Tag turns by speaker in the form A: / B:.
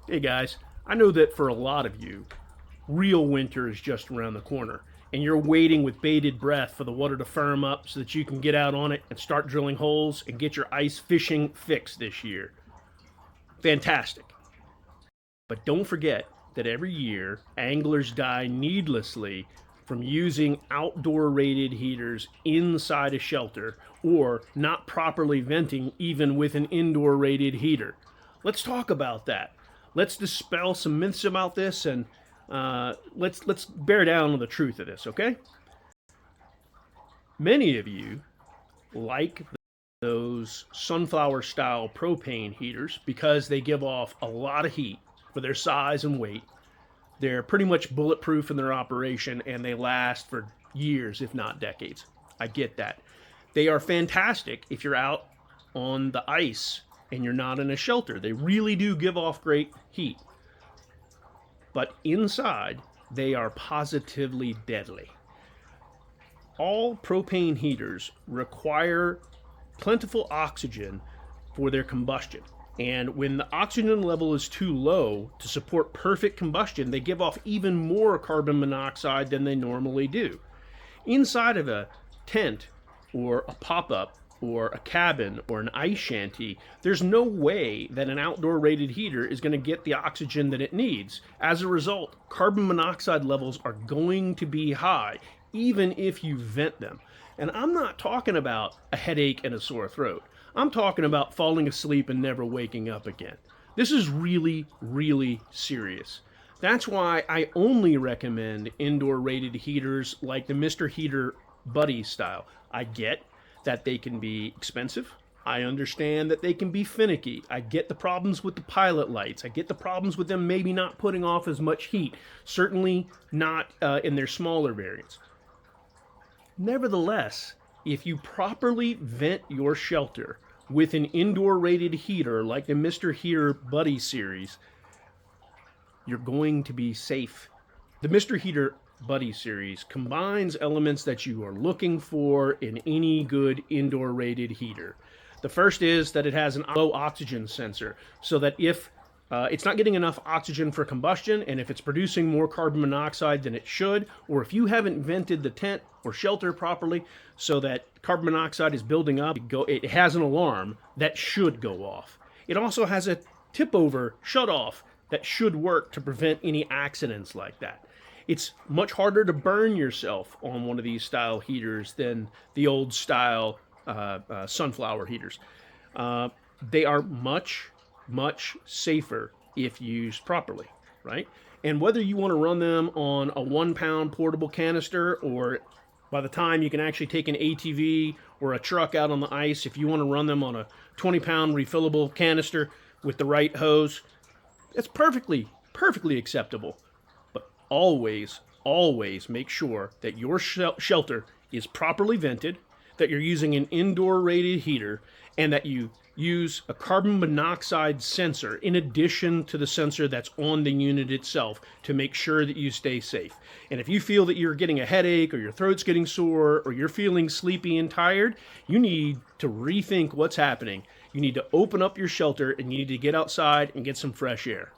A: Hey guys, I know that for a lot of you, real winter is just around the corner, and you're waiting with bated breath for the water to firm up so that you can get out on it and start drilling holes and get your ice fishing fix this year. Fantastic. But don't forget that every year, anglers die needlessly from using outdoor rated heaters inside a shelter or not properly venting even with an indoor rated heater. Let's talk about that. Let's dispel some myths about this and let's bear down on the truth of this, okay? Many of you like those sunflower style propane heaters because they give off a lot of heat for their size and weight. They're pretty much bulletproof in their operation and they last for years, if not decades. I get that. They are fantastic if you're out on the ice and you're not in a shelter. They really do give off great heat. But inside, they are positively deadly. All propane heaters require plentiful oxygen for their combustion. And when the oxygen level is too low to support perfect combustion, they give off even more carbon monoxide than they normally do. Inside of a tent or a pop-up or a cabin or an ice shanty, there's no way that an outdoor rated heater is going to get the oxygen that it needs. As a result, carbon monoxide levels are going to be high, even if you vent them. And I'm not talking about a headache and a sore throat. I'm talking about falling asleep and never waking up again. This is really, really serious. That's why I only recommend indoor rated heaters like the Mr. Heater Buddy style. I get that they can be expensive. I understand that they can be finicky. I get the problems with the pilot lights. I get the problems with them maybe not putting off as much heat. Certainly not in their smaller variants. Nevertheless, if you properly vent your shelter with an indoor rated heater like the Mr. Heater Buddy series, you're going to be safe. The Mr. Heater Buddy series combines elements that you are looking for in any good indoor rated heater. The first is that it has an low oxygen sensor, so that if it's not getting enough oxygen for combustion, and if it's producing more carbon monoxide than it should, or if you haven't vented the tent or shelter properly so that carbon monoxide is building up, it has an alarm that should go off. It also has a tip-over shut-off that should work to prevent any accidents like that. It's much harder to burn yourself on one of these style heaters than the old style sunflower heaters. They are much safer if used properly, right? And whether you want to run them on a 1-pound portable canister, or by the time you can actually take an ATV or a truck out on the ice, if you want to run them on a 20-pound refillable canister with the right hose, that's perfectly acceptable. But always make sure that your shelter is properly vented, that you're using an indoor rated heater, and that you use a carbon monoxide sensor in addition to the sensor that's on the unit itself to make sure that you stay safe. And if you feel that you're getting a headache or your throat's getting sore or you're feeling sleepy and tired, you need to rethink what's happening. You need to open up your shelter and you need to get outside and get some fresh air.